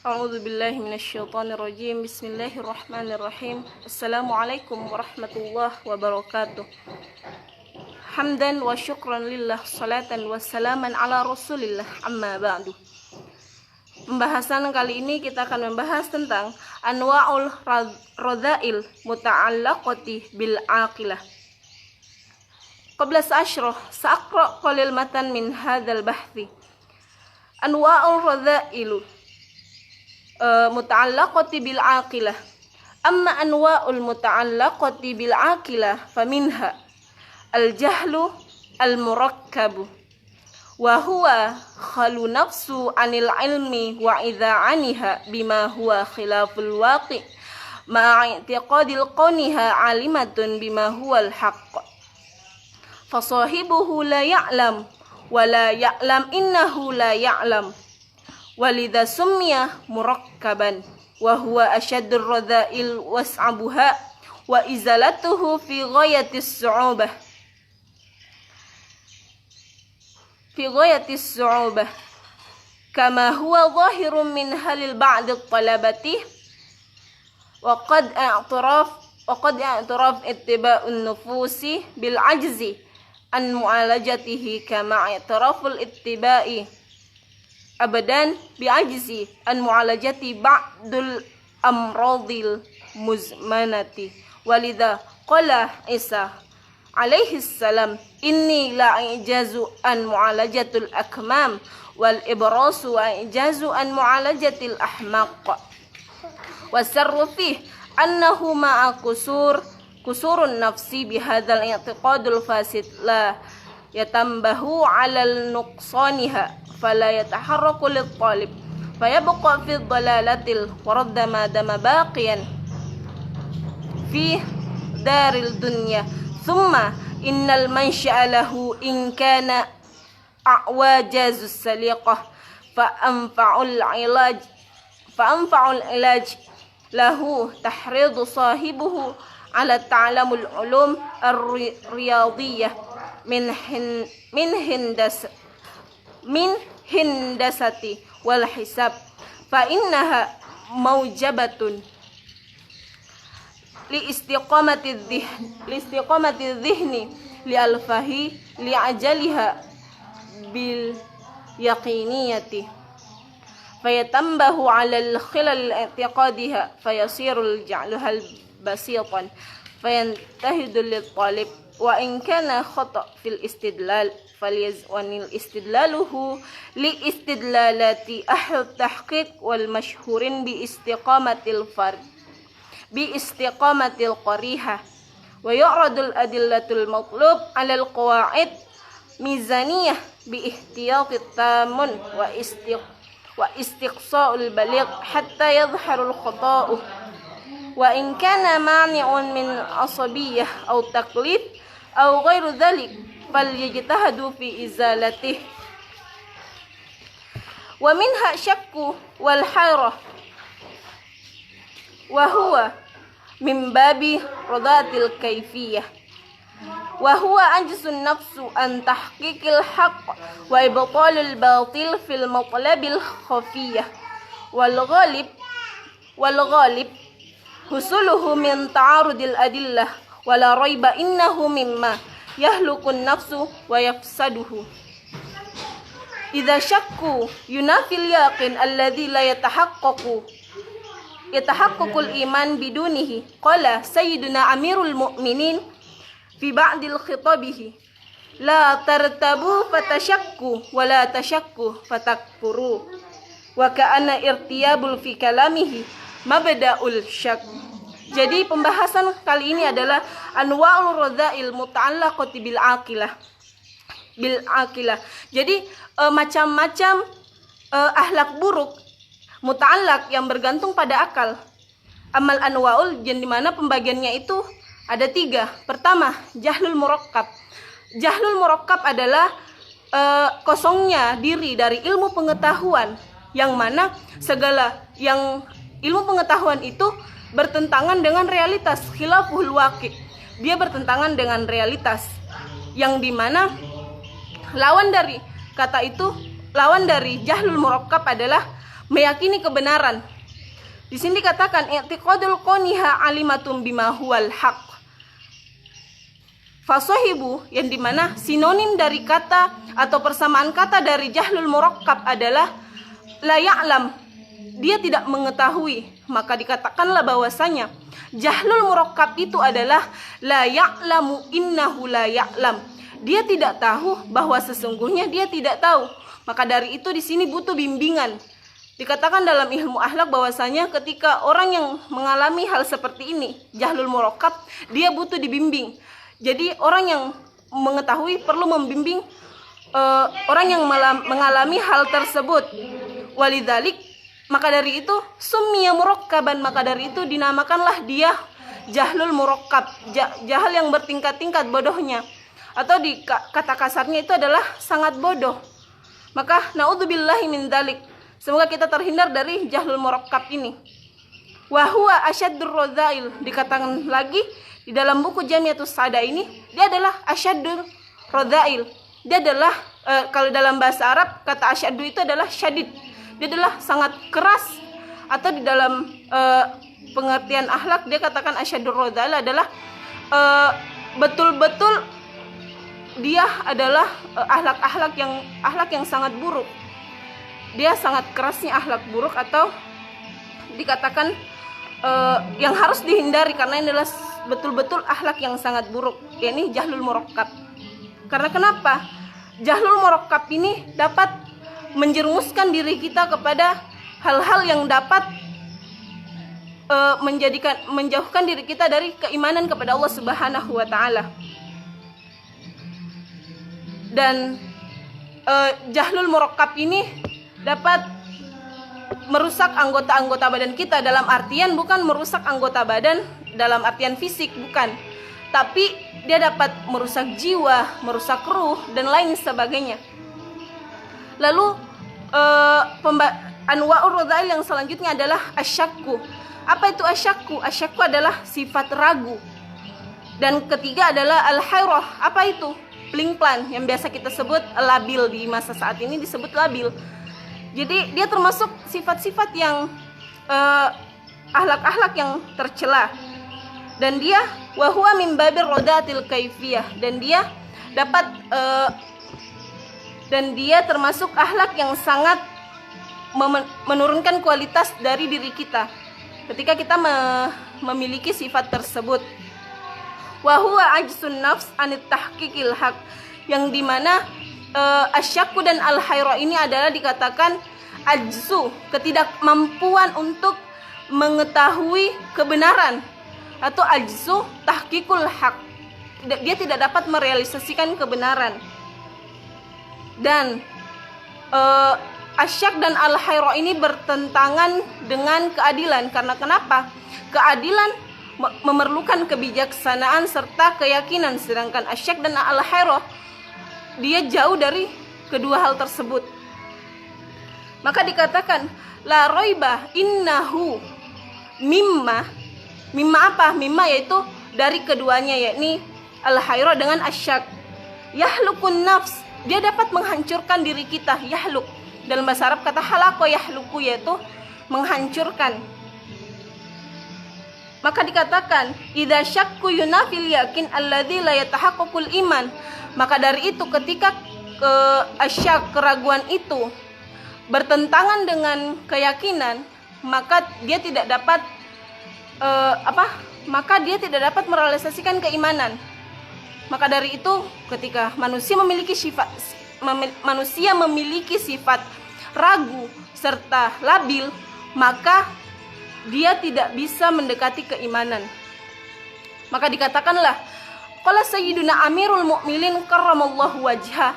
A'udzu billahi minasyaitonir rajim. Bismillahirrahmanirrahim. Assalamualaikum warahmatullahi wabarakatuh. Hamdan wa syukran lillah, salatan wa salaman ala rasulillah, amma ba'du. Pembahasan kali ini kita akan membahas tentang anwa'ul radha'il muta'allaqati bil aqilah. Qabla asyrah sa'aqra qalil matan min hadzal bahthi. Anwa'ul radha'ilu muta'allaqati bil aqilah. Amma anwa'ul muta'allaqati bil aqilah faminha al-jahlu al-murakkabu wa huwa khalu nafsu anil ilmi wa idha'aniha bima huwa khilaful waqi' ma'a i'tiqadil qawniha alimatun bima huwa al-haqq fasahibuhu la ya'lam wa la ya'lam innahu la ya'lam walidha summiya murakkaban wa huwa ashaddur radha'il was'abuha wa izalatuhu fi ghayatis su'ubah kama huwa zahirun min halil ba'd at-talabati wa qad i'tiraf ittiba'un nufusi bil ajzi an mu'alajatihi kama i'tiraful ittiba'i abadan bi'ajzi an mu'alajati ba'dul amradil muzmanati walidha qala Isa alaihi salam inni la ijazu an mu'alajatul akmam wal ibrasu wa ijazu an mu'alajatil ahmaq wasarru fih annahu ma'a kusurun nafsi bihadzal i'tiqadul fasid la yatambahu 'alal nuqsaniha fala yataharraku lit-talib fayabqa fi dhalalatil waradda ma dama baqiyan fi daril dunya thumma innal mansha'a lahu in kana a'wajazus saliqah fa anfa'ul ilaj lahu tahridu sahibuhu ala ta'lamul ulum ar-riyadiyah min hindasati wal hisab fa innaha maujabatun li istiqamati dhihni li alfahi li ajaliha bil yaqiniyati fayatambahu ala al khilal i'tiqadiha fayasiru al ja'luha basitan fayantahidu lit talib wa in kana khata fil istidlal falyazwanil istidlaluhu li istidlalati ahli tahqiq wal mashhurin bi istiqamatil fard bi istiqamatil qariha wa yu'radul adillatul matlub 'alal qawaid mizaniyah bi ihtiyatit tamun wa istiqsa'ul baligh hatta yadhharul khata'u wa in kana mani'un min asabiyyah aw taklif aw ghairu dhalik falyajtahadu fi izalatih wa minha syakku wal hayrah wa huwa min babi radatil kaifiyah wa huwa ajzun nafsu an tahqiqil haqq wa ibtalul batil fil matlabil khafiyah wal ghalib husuluhu min ta'arudil adillah wala raiba innahu mimma yahlukun nafsu wa yafsaduhu idza syakku yunafil yaqin alladhi la yatahaqqaqul iman bidunihi qala sayyiduna amirul mu'minin fi ba'dil khitabihi la tartabu fatashakku wa la tashakku fatakfuru wa ka'anna irtiyabul fi kalamihi mabda'ul syak. Jadi pembahasan kali ini adalah anwa'ul radha'il muta'allaqati bil aqilah. Jadi macam-macam akhlak buruk muta'allaq yang bergantung pada akal. Amal anwa'ul yang dimana pembagiannya itu ada 3. Pertama, jahlul murakkab. Jahlul murakkab adalah kosongnya diri dari ilmu pengetahuan, yang mana segala yang ilmu pengetahuan itu bertentangan dengan realitas, khilaful waqi'. Dia bertentangan dengan realitas, yang dimana lawan dari kata itu, lawan dari jahlul murakkab adalah meyakini kebenaran. Di sini dikatakan i'tiqadul qaniha alimatum bima huwal haq. Fasahibu, yang dimana sinonim dari kata atau persamaan kata dari jahlul murakkab adalah la ya'lam, dia tidak mengetahui. Maka dikatakanlah bahwasanya jahlul murakkab itu adalah la ya'lamu innahu la ya'lam, dia tidak tahu bahwa sesungguhnya dia tidak tahu. Maka dari itu di sini butuh bimbingan. Dikatakan dalam ilmu akhlak bahwasanya ketika orang yang mengalami hal seperti ini, jahlul murakkab, dia butuh dibimbing. Jadi orang yang mengetahui perlu membimbing orang yang mengalami hal tersebut. Walidzalik, maka dari itu summiya murakkaban, maka dari itu dinamakanlah dia jahlul murakkab, jahal yang bertingkat-tingkat bodohnya, atau di kata kasarnya itu adalah sangat bodoh. Maka naudzubillahi min dzalik, semoga kita terhindar dari jahlul murakkab ini. Wa huwa asyaddur radzail, dikatakan lagi di dalam buku Jamiatus Sada ini, dia adalah asyaddur radzail. Dia adalah kalau dalam bahasa Arab kata asyaddu itu adalah syadid. Dia adalah sangat keras, atau di dalam pengertian akhlak dia katakan asyaddur radzail adalah betul-betul dia adalah akhlak yang sangat buruk. Dia sangat kerasnya akhlak buruk, atau dikatakan yang harus dihindari karena ini adalah betul-betul akhlak yang sangat buruk, yakni jahlul murakkab. Karena kenapa? Jahlul murakkab ini dapat menjerumuskan diri kita kepada hal-hal yang dapat menjauhkan diri kita dari keimanan kepada Allah Subhanahu wa taala. Dan jahlul murakkab ini dapat merusak anggota-anggota badan kita, dalam artian bukan merusak anggota badan dalam artian fisik, bukan, tapi dia dapat merusak jiwa, merusak ruh, dan lain sebagainya. Lalu anwa'ur radzail yang selanjutnya adalah asyakku. Apa itu asyakku? Asyakku adalah sifat ragu. Dan ketiga adalah al-hayrah. Apa itu? Pling-plan, yang biasa kita sebut labil, di masa saat ini disebut labil. Jadi dia termasuk sifat-sifat yang akhlak-akhlak yang tercela. Dan dia wahuwa min babir rodatil kaifiyah, dan dia dapat dan dia termasuk akhlak yang sangat menurunkan kualitas dari diri kita ketika kita memiliki sifat tersebut. Wahuwa ajsun nafs anit tahqiqil haq, yang dimana asyakku dan al-hayra ini adalah dikatakan ajzu, ketidakmampuan untuk mengetahui kebenaran, atau ajzu tahqiqul haq, dia tidak dapat merealisasikan kebenaran. Dan asyak dan al-hayra ini bertentangan dengan keadilan. Karena kenapa? Keadilan memerlukan kebijaksanaan serta keyakinan, sedangkan asyak dan al-hayra dia jauh dari kedua hal tersebut. Maka dikatakan la roiba innahu mimma apa? Mimma yaitu dari keduanya, yakni al-hayra dengan asyak. Yahlukun nafs, dia dapat menghancurkan diri kita. Yahluk dalam bahasa Arab kata halaqo yahluku, yaitu menghancurkan. Maka dikatakan idza syakku yunafil yakin alladzi la yatahaqqaqul iman. Maka dari itu ketika asyak, keraguan itu bertentangan dengan keyakinan, maka dia tidak dapat maka dia tidak dapat merealisasikan keimanan. Maka dari itu ketika manusia memiliki sifat ragu serta labil, maka dia tidak bisa mendekati keimanan. Maka dikatakanlah qala sayyiduna amirul mu'minin karramallahu wajhah,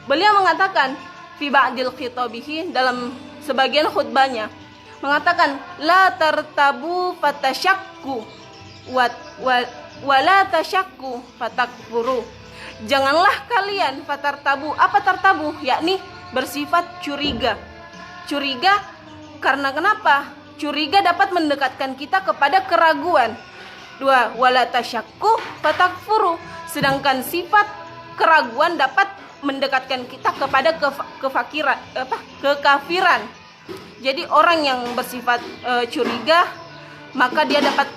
beliau mengatakan fi ba'dil khitabihi, dalam sebagian khutbahnya mengatakan la tartabu fatashakku wa la tashakku fatakfuru. Janganlah kalian fatartabu. Apa tartabu? Yakni bersifat curiga. Curiga karena kenapa? Curiga dapat mendekatkan kita kepada keraguan. Dua, wala tasyakku fatakfuru. Sedangkan sifat keraguan dapat mendekatkan kita kepada kekafiran. Jadi orang yang bersifat curiga, maka dia dapat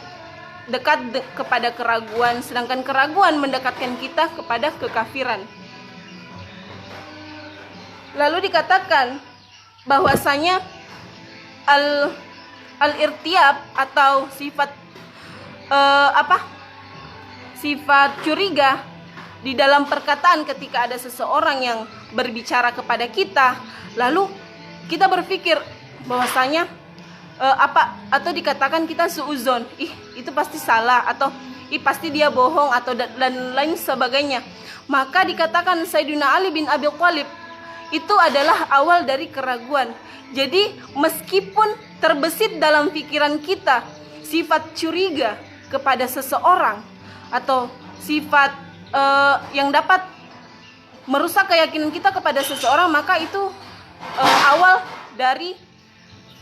dekat kepada keraguan, sedangkan keraguan mendekatkan kita kepada kekafiran. Lalu dikatakan bahwasanya al-irtiab atau sifat sifat curiga di dalam perkataan ketika ada seseorang yang berbicara kepada kita, lalu kita berpikir bahwasanya atau dikatakan kita suuzon, itu pasti salah, atau pasti dia bohong, atau dan lain sebagainya. Maka dikatakan Sayyidina Ali bin Abi Thalib itu adalah awal dari keraguan. Jadi meskipun terbesit dalam pikiran kita sifat curiga kepada seseorang atau sifat yang dapat merusak keyakinan kita kepada seseorang, maka itu awal dari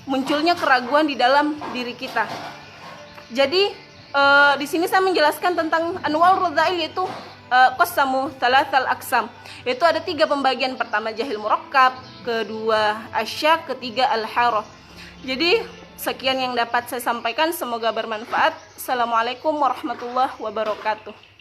munculnya keraguan di dalam diri kita. Jadi di sini saya menjelaskan tentang anwa'ur radzail, yaitu qasamu thalathal aqsam. Itu ada 3 pembagian. Pertama jahil murakkab, kedua asyak, ketiga al-harah. Jadi sekian yang dapat saya sampaikan, semoga bermanfaat. Assalamualaikum warahmatullahi wabarakatuh.